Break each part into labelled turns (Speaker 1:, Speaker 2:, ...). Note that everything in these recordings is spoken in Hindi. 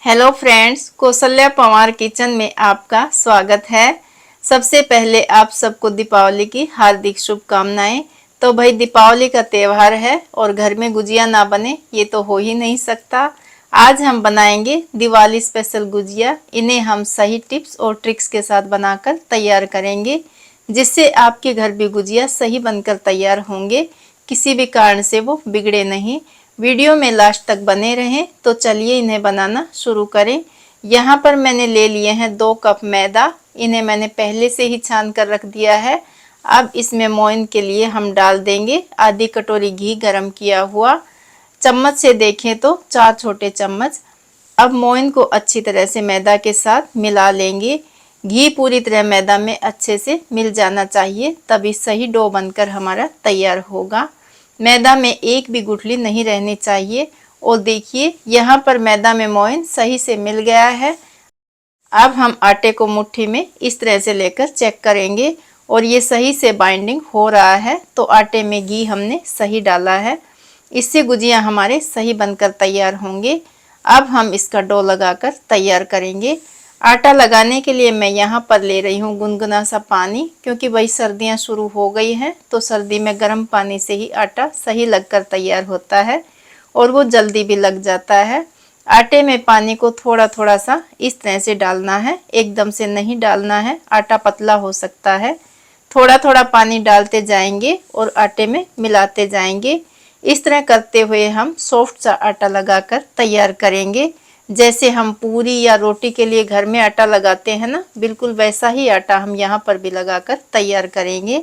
Speaker 1: Hello friends, Kaushalya Pawar kitchen में आपका स्वागत है। सबसे पहले आप सबको दीपावली की हार्दिक शुभकामनाएं। तो भाई दीपावली का त्यौहार है और घर में गुजिया ना बने ये तो हो ही नहीं सकता। आज हम बनाएंगे दिवाली स्पेशल गुजिया। इन्हें हम सही टिप्स और ट्रिक्स के साथ बनाकर तैयार करेंगे, जिससे आपके घर भी गुजिया सही बनकर तैयार होंगे, किसी भी कारण से वो बिगड़े नहीं। वीडियो में लास्ट तक बने रहें। तो चलिए इन्हें बनाना शुरू करें। यहाँ पर मैंने ले लिए हैं 2 कप मैदा। इन्हें मैंने पहले से ही छान कर रख दिया है। अब इसमें मोइन के लिए हम डाल देंगे आधी कटोरी घी गरम किया हुआ। चम्मच से देखें तो 4 छोटे चम्मच। अब मोइन को अच्छी तरह से मैदा के साथ मिला लेंगे। घी पूरी तरह मैदा में अच्छे से मिल जाना चाहिए, तभी सही डो बनकर हमारा तैयार होगा। मैदा में एक भी गुठली नहीं रहनी चाहिए। और देखिए यहाँ पर मैदा में मोइन सही से मिल गया है। अब हम आटे को मुट्ठी में इस तरह से लेकर चेक करेंगे और ये सही से बाइंडिंग हो रहा है तो आटे में घी हमने सही डाला है। इससे गुजिया हमारे सही बनकर तैयार होंगे। अब हम इसका डो लगाकर तैयार करेंगे। आटा लगाने के लिए मैं यहाँ पर ले रही हूँ गुनगुना सा पानी, क्योंकि वही सर्दियाँ शुरू हो गई हैं तो सर्दी में गर्म पानी से ही आटा सही लगकर तैयार होता है और वो जल्दी भी लग जाता है। आटे में पानी को थोड़ा थोड़ा सा इस तरह से डालना है, एकदम से नहीं डालना है, आटा पतला हो सकता है। थोड़ा थोड़ा पानी डालते जाएंगे और आटे में मिलाते जाएंगे। इस तरह करते हुए हम सॉफ्ट सा आटा लगाकर तैयार करेंगे। जैसे हम पूरी या रोटी के लिए घर में आटा लगाते हैं ना, बिल्कुल वैसा ही आटा हम यहाँ पर भी लगाकर तैयार करेंगे।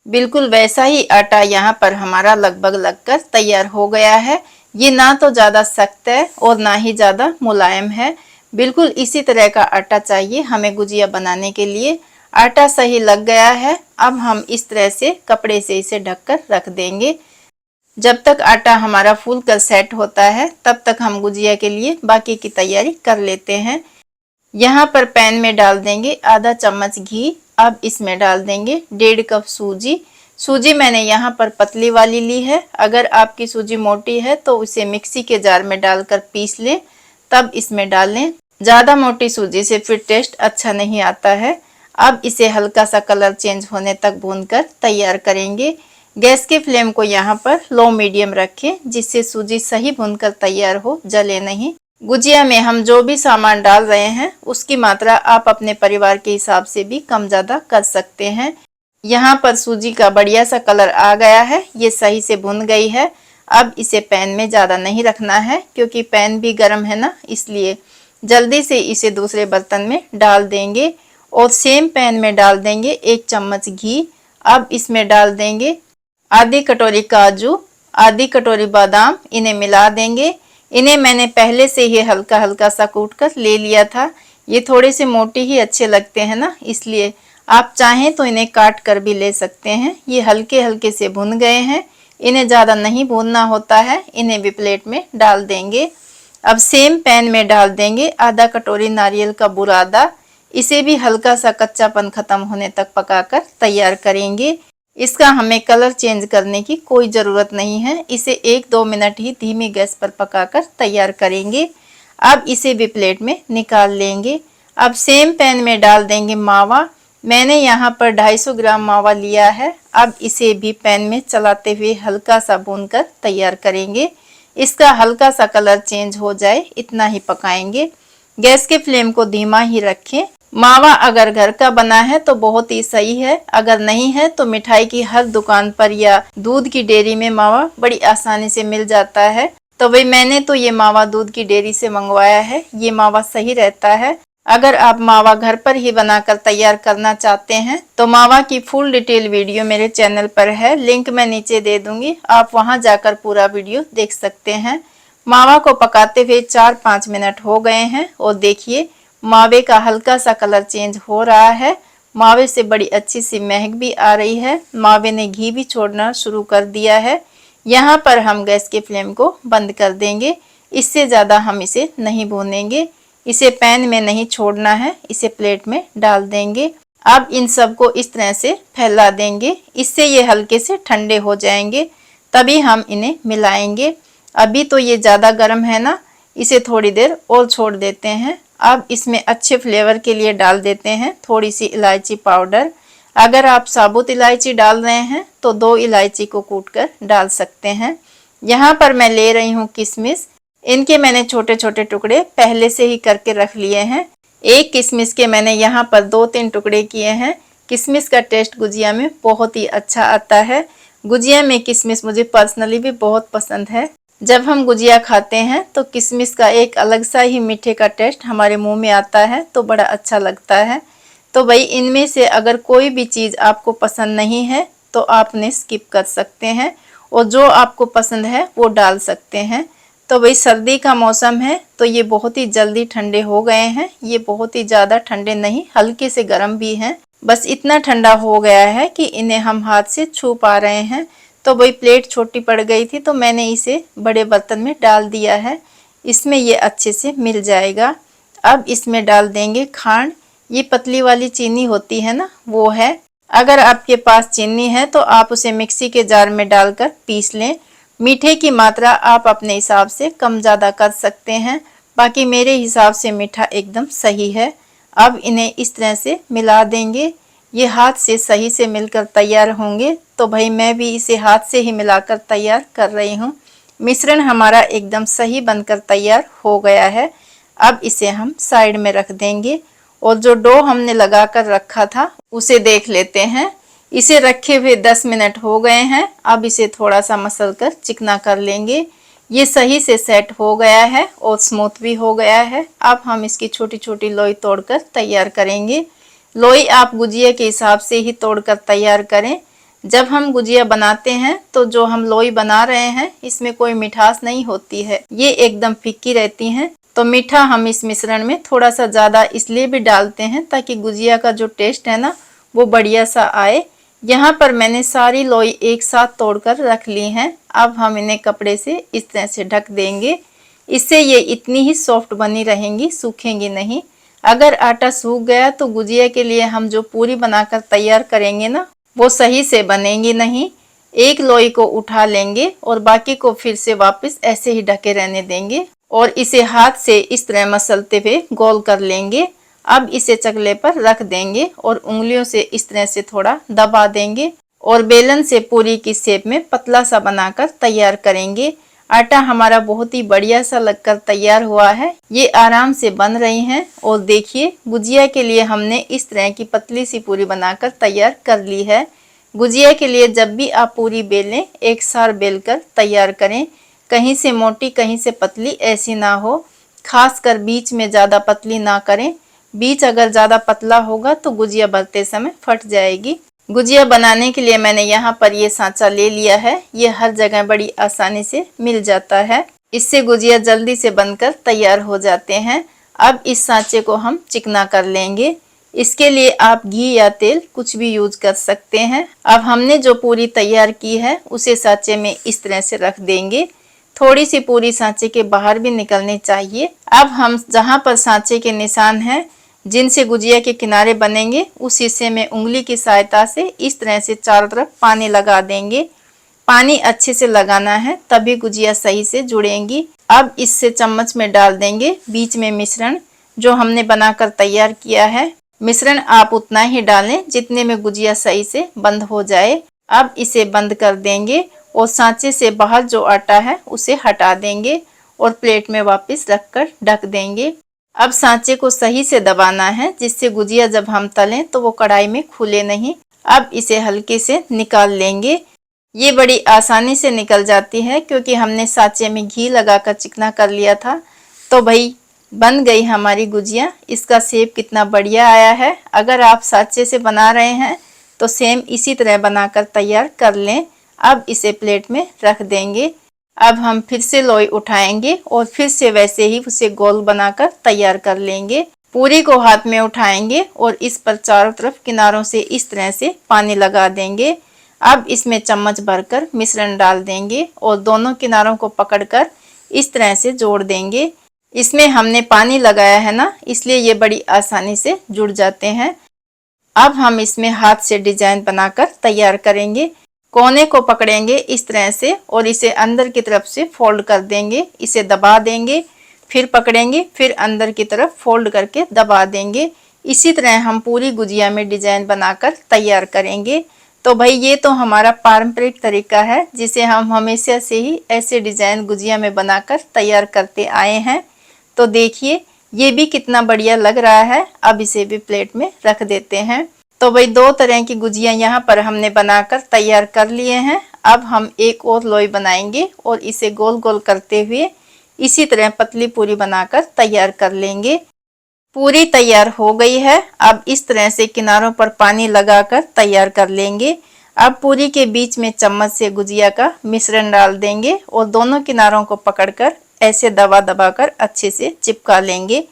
Speaker 1: बिल्कुल वैसा ही आटा यहाँ पर हमारा लगभग लगकर तैयार हो गया है। ये ना तो ज़्यादा सख्त है और ना ही ज़्यादा मुलायम है। बिल्कुल इसी तरह का आटा चाहिए हमें गुजिया बनाने के लिए। आटा सही लग गया है। अब हम इस तरह से कपड़े से इसे ढककर रख देंगे। जब तक आटा हमारा फूल कर सेट होता है तब तक हम गुजिया के लिए बाकी की तैयारी कर लेते हैं। यहाँ पर पैन में डाल देंगे आधा चम्मच घी। अब इसमें डाल देंगे 1.5 कप सूजी। सूजी मैंने यहाँ पर पतली वाली ली है। अगर आपकी सूजी मोटी है तो उसे मिक्सी के जार में डालकर पीस लें, तब इसमें डालें। ज़्यादा मोटी सूजी से फिर टेस्ट अच्छा नहीं आता है। अब इसे हल्का सा कलर चेंज होने तक भूनकर तैयार करेंगे। गैस के फ्लेम को यहाँ पर लो मीडियम रखें, जिससे सूजी सही भूनकर तैयार हो, जले नहीं। गुजिया में हम जो भी सामान डाल रहे हैं उसकी मात्रा आप अपने परिवार के हिसाब से भी कम ज़्यादा कर सकते हैं। यहाँ पर सूजी का बढ़िया सा कलर आ गया है, ये सही से भुन गई है। अब इसे पैन में ज़्यादा नहीं रखना है, क्योंकि पैन भी गर्म है ना, इसलिए जल्दी से इसे दूसरे बर्तन में डाल देंगे और सेम पैन में डाल देंगे 1 चम्मच घी। अब इसमें डाल देंगे आधी कटोरी काजू, आधी कटोरी बादाम। इन्हें मिला देंगे। इन्हें मैंने पहले से ही हल्का हल्का सा कूट कर ले लिया था। ये थोड़े से मोटे ही अच्छे लगते हैं ना, इसलिए आप चाहें तो इन्हें काट कर भी ले सकते हैं। ये हल्के हल्के से भुन गए हैं, इन्हें ज़्यादा नहीं भूनना होता है। इन्हें भी प्लेट में डाल देंगे। अब सेम पैन में डाल देंगे आधा कटोरी नारियल का बुरादा। इसे भी हल्का सा कच्चापन खत्म होने तक पकाकर तैयार करेंगे। इसका हमें कलर चेंज करने की कोई ज़रूरत नहीं है। इसे 1-2 मिनट ही धीमी गैस पर पकाकर तैयार करेंगे। अब इसे भी प्लेट में निकाल लेंगे। अब सेम पैन में डाल देंगे मावा। मैंने यहाँ पर 250 ग्राम मावा लिया है। अब इसे भी पैन में चलाते हुए हल्का सा भूनकर तैयार करेंगे। इसका हल्का सा कलर चेंज हो जाए इतना ही पकाएंगे। गैस के फ्लेम को धीमा ही रखें। मावा अगर घर का बना है तो बहुत ही सही है, अगर नहीं है तो मिठाई की हर दुकान पर या दूध की डेयरी में मावा बड़ी आसानी से मिल जाता है। तो भाई मैंने तो ये मावा दूध की डेयरी से मंगवाया है। ये मावा सही रहता है। अगर आप मावा घर पर ही बनाकर तैयार करना चाहते हैं तो मावा की फुल डिटेल वीडियो मेरे चैनल पर है, लिंक मैं नीचे दे दूंगी, आप वहां जाकर पूरा वीडियो देख सकते हैं। मावा को पकाते हुए 4-5 मिनट हो गए हैं और देखिए मावे का हल्का सा कलर चेंज हो रहा है। मावे से बड़ी अच्छी सी महक भी आ रही है। मावे ने घी भी छोड़ना शुरू कर दिया है। यहाँ पर हम गैस के फ्लेम को बंद कर देंगे। इससे ज़्यादा हम इसे नहीं भूनेंगे। इसे पैन में नहीं छोड़ना है, इसे प्लेट में डाल देंगे। अब इन सबको इस तरह से फैला देंगे। इससे ये हल्के से ठंडे हो जाएंगे, तभी हम इन्हें मिलाएंगे। अभी तो ये ज़्यादा गर्म है ना, इसे थोड़ी देर और छोड़ देते हैं। अब इसमें अच्छे फ्लेवर के लिए डाल देते हैं थोड़ी सी इलायची पाउडर। अगर आप साबुत इलायची डाल रहे हैं तो 2 इलायची को कूटकर डाल सकते हैं। यहाँ पर मैं ले रही हूँ किशमिश। इनके मैंने छोटे छोटे टुकड़े पहले से ही करके रख लिए हैं। एक किशमिश के मैंने यहाँ पर 2-3 टुकड़े किए हैं। किशमिश का टेस्ट गुजिया में बहुत ही अच्छा आता है। गुजिया में किशमिश मुझे पर्सनली भी बहुत पसंद है। जब हम गुजिया खाते हैं तो किशमिश का एक अलग सा ही मीठे का टेस्ट हमारे मुंह में आता है तो बड़ा अच्छा लगता है। तो भाई इनमें से अगर कोई भी चीज़ आपको पसंद नहीं है तो आपने स्किप कर सकते हैं और जो आपको पसंद है वो डाल सकते हैं। तो भाई सर्दी का मौसम है तो ये बहुत ही जल्दी ठंडे हो गए हैं। ये बहुत ही ज़्यादा ठंडे नहीं, हल्के से गर्म भी हैं। बस इतना ठंडा हो गया है कि इन्हें हम हाथ से छू पा रहे हैं। तो भाई प्लेट छोटी पड़ गई थी तो मैंने इसे बड़े बर्तन में डाल दिया है। इसमें ये अच्छे से मिल जाएगा। अब इसमें डाल देंगे खांड। ये पतली वाली चीनी होती है ना, वो है। अगर आपके पास चीनी है तो आप उसे मिक्सी के जार में डालकर पीस लें। मीठे की मात्रा आप अपने हिसाब से कम ज़्यादा कर सकते हैं, बाकी मेरे हिसाब से मीठा एकदम सही है। अब इन्हें इस तरह से मिला देंगे। ये हाथ से सही से मिलकर तैयार होंगे तो भाई मैं भी इसे हाथ से ही मिलाकर तैयार कर रही हूँ। मिश्रण हमारा एकदम सही बनकर तैयार हो गया है। अब इसे हम साइड में रख देंगे और जो डो हमने लगाकर रखा था उसे देख लेते हैं। इसे रखे हुए 10 मिनट हो गए हैं। अब इसे थोड़ा सा मसल कर चिकना कर लेंगे। ये सही से सेट हो गया है और स्मूथ भी हो गया है। अब हम इसकी छोटी छोटी लोई तोड़कर तैयार करेंगे। लोई आप गुजिया के हिसाब से ही तोड़कर तैयार करें। जब हम गुजिया बनाते हैं तो जो हम लोई बना रहे हैं इसमें कोई मिठास नहीं होती है, ये एकदम फीकी रहती हैं। तो मीठा हम इस मिश्रण में थोड़ा सा ज़्यादा इसलिए भी डालते हैं ताकि गुजिया का जो टेस्ट है ना वो बढ़िया सा आए। यहाँ पर मैंने सारी लोई एक साथ तोड़कर रख ली हैं। अब हम इन्हें कपड़े से इस तरह से ढक देंगे। इससे ये इतनी ही सॉफ्ट बनी रहेंगी, सूखेंगी नहीं। अगर आटा सूख गया तो गुजिया के लिए हम जो पूरी बनाकर तैयार करेंगे ना वो सही से बनेंगी नहीं। एक लोई को उठा लेंगे और बाकी को फिर से वापस ऐसे ही ढके रहने देंगे और इसे हाथ से इस तरह मसलते हुए गोल कर लेंगे। अब इसे चकले पर रख देंगे और उंगलियों से इस तरह से थोड़ा दबा देंगे और बेलन से पूरी की शेप में पतला सा बनाकर तैयार करेंगे। आटा हमारा बहुत ही बढ़िया सा लगकर तैयार हुआ है। ये आराम से बन रही हैं और देखिए गुजिया के लिए हमने इस तरह की पतली सी पूरी बनाकर तैयार कर ली है। गुजिया के लिए जब भी आप पूरी बेलें एक सार बेलकर तैयार करें। कहीं से मोटी कहीं से पतली ऐसी ना हो, खासकर बीच में ज़्यादा पतली ना करें। बीच अगर ज़्यादा पतला होगा तो गुजिया भरते समय फट जाएगी। गुजिया बनाने के लिए मैंने यहाँ पर ये सांचा ले लिया है। ये हर जगह बड़ी आसानी से मिल जाता है। इससे गुजिया जल्दी से बनकर तैयार हो जाते हैं। अब इस सांचे को हम चिकना कर लेंगे। इसके लिए आप घी या तेल कुछ भी यूज कर सकते हैं। अब हमने जो पूरी तैयार की है उसे सांचे में इस तरह से रख देंगे। थोड़ी सी पूरी सांचे के बाहर भी निकलनी चाहिए। अब हम जहाँ पर सांचे के निशान हैं जिनसे गुजिया के किनारे बनेंगे उस हिस्से में उंगली की सहायता से इस तरह से चारों तरफ पानी लगा देंगे। पानी अच्छे से लगाना है तभी गुजिया सही से जुड़ेंगी। अब इससे चम्मच में डाल देंगे बीच में मिश्रण जो हमने बनाकर तैयार किया है। मिश्रण आप उतना ही डालें जितने में गुजिया सही से बंद हो जाए। अब इसे बंद कर देंगे और सांचे से बाहर जो आटा है उसे हटा देंगे और प्लेट में वापस रखकर ढक देंगे। अब सांचे को सही से दबाना है जिससे गुजिया जब हम तलें तो वो कढ़ाई में खुले नहीं। अब इसे हल्के से निकाल लेंगे। ये बड़ी आसानी से निकल जाती है क्योंकि हमने सांचे में घी लगाकर चिकना कर लिया था। तो भाई बन गई हमारी गुजिया। इसका शेप कितना बढ़िया आया है। अगर आप सांचे से बना रहे हैं तो सेम इसी तरह बनाकर तैयार कर लें। अब इसे प्लेट में रख देंगे। अब हम फिर से लोई उठाएंगे और फिर से वैसे ही उसे गोल बनाकर तैयार कर लेंगे। पूरी को हाथ में उठाएंगे और इस पर चारों तरफ किनारों से इस तरह से पानी लगा देंगे। अब इसमें चम्मच भरकर मिश्रण डाल देंगे और दोनों किनारों को पकड़कर इस तरह से जोड़ देंगे। इसमें हमने पानी लगाया है ना, इसलिए ये बड़ी आसानी से जुड़ जाते हैं। अब हम इसमें हाथ से डिजाइन बनाकर तैयार करेंगे। कोने को पकड़ेंगे इस तरह से और इसे अंदर की तरफ से फोल्ड कर देंगे। इसे दबा देंगे फिर पकड़ेंगे, फिर अंदर की तरफ फोल्ड करके दबा देंगे। इसी तरह हम पूरी गुजिया में डिजाइन बनाकर तैयार करेंगे। तो भाई ये तो हमारा पारंपरिक तरीका है जिसे हम हमेशा से ही ऐसे डिजाइन गुजिया में बनाकर तैयार करते आए हैं। तो देखिए ये भी कितना बढ़िया लग रहा है। अब इसे भी प्लेट में रख देते हैं। तो भाई दो तरह की गुजिया यहाँ पर हमने बनाकर तैयार कर लिए हैं। अब हम एक और लोई बनाएंगे और इसे गोल गोल करते हुए इसी तरह पतली पूरी बनाकर तैयार कर लेंगे। पूरी तैयार हो गई है। अब इस तरह से किनारों पर पानी लगाकर तैयार कर लेंगे। अब पूरी के बीच में चम्मच से गुजिया का मिश्रण डाल देंगे और दोनों किनारों को पकड़कर ऐसे दबा दबा कर अच्छे से चिपका लेंगे।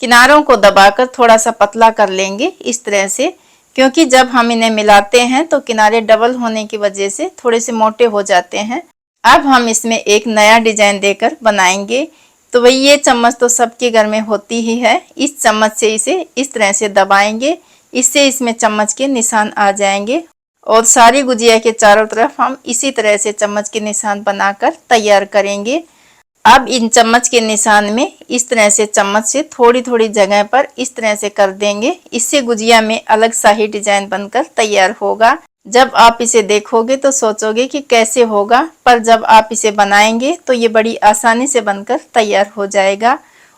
Speaker 1: किनारों को दबाकर थोड़ा सा पतला कर लेंगे इस तरह से, क्योंकि जब हम इन्हें मिलाते हैं तो किनारे डबल होने की वजह से थोड़े से मोटे हो जाते हैं। अब हम इसमें एक नया डिजाइन देकर बनाएंगे। तो वही ये चम्मच तो सबके घर में होती ही है। इस चम्मच से इसे इस तरह से दबाएंगे, इससे इसमें चम्मच के निशान आ जाएंगे और सारी गुजिया के चारों तरफ हम इसी तरह से चम्मच के निशान बनाकर तैयार करेंगे। अब इन चम्मच के निशान में इस तरह से चम्मच से थोड़ी थोड़ी जगह पर इस तरह से कर देंगे। इससे गुजिया में अलग सा ही डिजाइन बनकर तैयार होगा। जब आप इसे देखोगे तो सोचोगे कि कैसे होगा, पर जब आप इसे बनाएंगे तो ये बड़ी आसानी से बनकर तैयार हो जाएगा।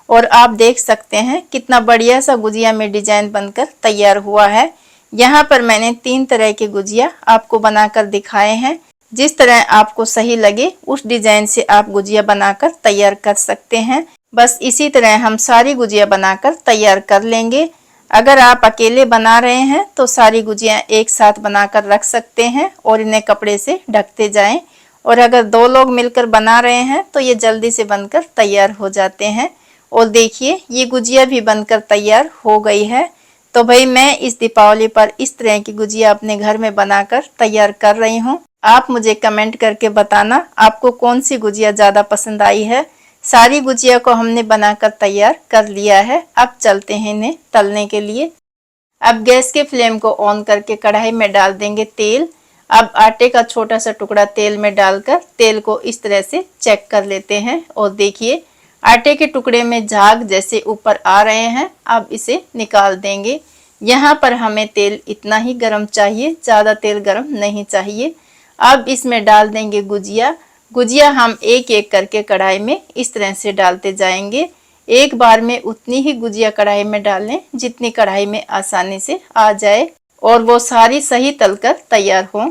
Speaker 1: और आप देख सकते हैं कितना बढ़िया सा गुजिया में डिजाइन बनकर तैयार हुआ है। यहाँ पर मैंने 3 तरह के गुजिया आपको बनाकर दिखाए हैं। जिस तरह आपको सही लगे उस डिजाइन से आप गुजिया बनाकर तैयार कर सकते हैं। बस इसी तरह हम सारी गुजिया बनाकर तैयार कर लेंगे। अगर आप अकेले बना रहे हैं तो सारी गुजिया एक साथ बनाकर रख सकते हैं और इन्हें कपड़े से ढकते जाएं। और अगर 2 लोग मिलकर बना रहे हैं तो ये जल्दी से बनकर तैयार हो जाते हैं। और देखिए ये गुजिया भी बनकर तैयार हो गई है। तो भाई मैं इस दीपावली पर इस तरह की गुजिया अपने घर में बनाकर तैयार कर रही हूँ। आप मुझे कमेंट करके बताना आपको कौन सी गुजिया ज़्यादा पसंद आई है। सारी गुजिया को हमने बनाकर तैयार कर लिया है। अब चलते हैं इन्हें तलने के लिए। अब गैस के फ्लेम को ऑन करके कढ़ाई में डाल देंगे तेल। अब आटे का छोटा सा टुकड़ा तेल में डालकर तेल को इस तरह से चेक कर लेते हैं। और देखिए आटे के टुकड़े में झाग जैसे ऊपर आ रहे हैं। अब इसे निकाल देंगे। यहाँ पर हमें तेल इतना ही गर्म चाहिए, ज़्यादा तेल गर्म नहीं चाहिए। अब इसमें डाल देंगे गुजिया। गुजिया हम एक एक करके कढ़ाई में इस तरह से डालते जाएंगे। एक बार में उतनी ही गुजिया कढ़ाई में डालें जितनी कढ़ाई में आसानी से आ जाए और वो सारी सही तलकर तैयार हो।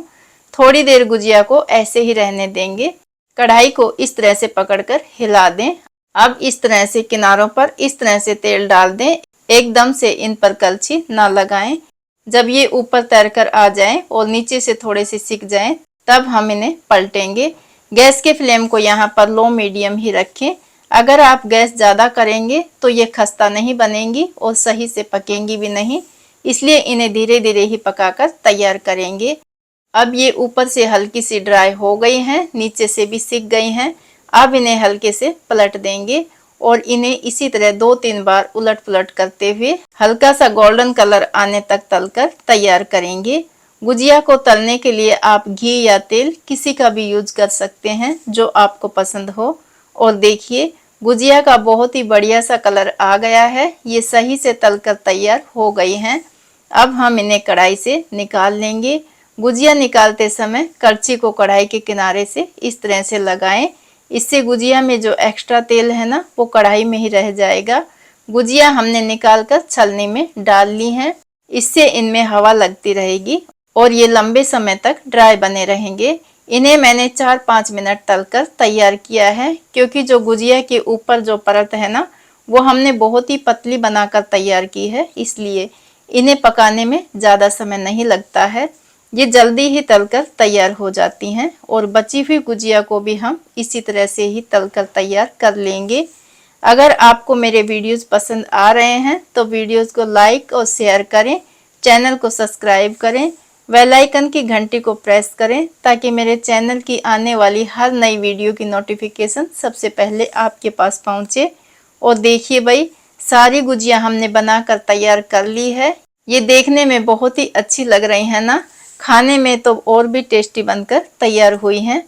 Speaker 1: थोड़ी देर गुजिया को ऐसे ही रहने देंगे। कढ़ाई को इस तरह से पकड़कर हिला दें। अब इस तरह से किनारों पर इस तरह से तेल डाल दें। एकदम से इन पर कलछी ना लगाएं। जब ये ऊपर तैरकर आ जाएं और नीचे से थोड़े से सिक जाएं तब हम इन्हें पलटेंगे। गैस के फ्लेम को यहाँ पर लो मीडियम ही रखें। अगर आप गैस ज़्यादा करेंगे तो ये खस्ता नहीं बनेंगी और सही से पकेंगी भी नहीं, इसलिए इन्हें धीरे धीरे ही पकाकर तैयार करेंगे। अब ये ऊपर से हल्की सी ड्राई हो गई हैं, नीचे से भी सिक गई हैं। अब इन्हें हल्के से पलट देंगे और इन्हें इसी तरह 2-3 बार उलट पुलट करते हुए हल्का सा गोल्डन कलर आने तक तलकर तैयार करेंगे। गुजिया को तलने के लिए आप घी या तेल किसी का भी यूज कर सकते हैं जो आपको पसंद हो। और देखिए गुजिया का बहुत ही बढ़िया सा कलर आ गया है। ये सही से तलकर तैयार हो गई हैं। अब हम इन्हें कढ़ाई से निकाल लेंगे। गुजिया निकालते समय करछी को कढ़ाई के किनारे से इस तरह से लगाएं। इससे गुजिया में जो एक्स्ट्रा तेल है ना वो कढ़ाई में ही रह जाएगा। गुजिया हमने निकाल कर छलनी में डाल ली हैं। इससे इनमें हवा लगती रहेगी और ये लंबे समय तक ड्राई बने रहेंगे। इन्हें मैंने 4-5 मिनट तलकर तैयार किया है, क्योंकि जो गुजिया के ऊपर जो परत है ना वो हमने बहुत ही पतली बनाकर तैयार की है, इसलिए इन्हें पकाने में ज़्यादा समय नहीं लगता है। ये जल्दी ही तलकर तैयार हो जाती हैं और बची हुई गुजिया को भी हम इसी तरह से ही तलकर तैयार कर लेंगे। अगर आपको मेरे वीडियोस पसंद आ रहे हैं तो वीडियोस को लाइक और शेयर करें, चैनल को सब्सक्राइब करें, बेल आइकन की घंटी को प्रेस करें ताकि मेरे चैनल की आने वाली हर नई वीडियो की नोटिफिकेशन सबसे पहले आपके पास पहुंचे। और देखिए भाई सारी गुजिया हमने बनाकर तैयार कर ली है। ये देखने में बहुत ही अच्छी लग रही है ना, खाने में तो और भी टेस्टी बनकर तैयार हुई हैं।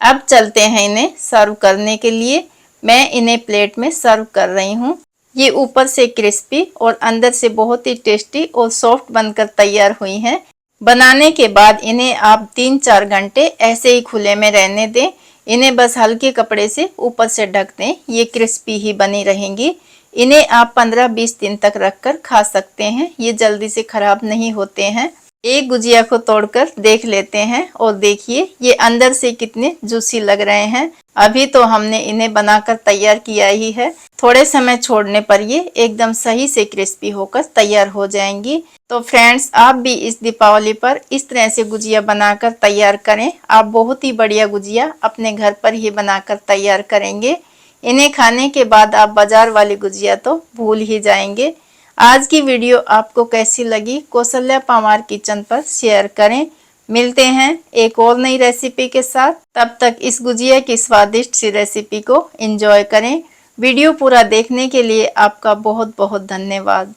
Speaker 1: अब चलते हैं इन्हें सर्व करने के लिए। मैं इन्हें प्लेट में सर्व कर रही हूँ। ये ऊपर से क्रिस्पी और अंदर से बहुत ही टेस्टी और सॉफ्ट बनकर तैयार हुई हैं। बनाने के बाद इन्हें आप 3-4 घंटे ऐसे ही खुले में रहने दें। इन्हें बस हल्के कपड़े से ऊपर से ढक दें, ये क्रिस्पी ही बनी रहेंगी। इन्हें आप 15-20 दिन तक रखकर खा सकते हैं, ये जल्दी से खराब नहीं होते हैं। एक गुजिया को तोड़कर देख लेते हैं और देखिए ये अंदर से कितने जूसी लग रहे हैं। अभी तो हमने इन्हें बनाकर तैयार किया ही है, थोड़े समय छोड़ने पर ये एकदम सही से क्रिस्पी होकर तैयार हो जाएंगी। तो फ्रेंड्स, आप भी इस दीपावली पर इस तरह से गुजिया बनाकर तैयार करें। आप बहुत ही बढ़िया गुजिया अपने घर पर ही बनाकर तैयार करेंगे। इन्हें खाने के बाद आप बाजार वाली गुजिया तो भूल ही जाएंगे। आज की वीडियो आपको कैसी लगी कौशल्या पंवार किचन पर शेयर करें। मिलते हैं एक और नई रेसिपी के साथ, तब तक इस गुजिया की स्वादिष्ट सी रेसिपी को एंजॉय करें। वीडियो पूरा देखने के लिए आपका बहुत बहुत धन्यवाद।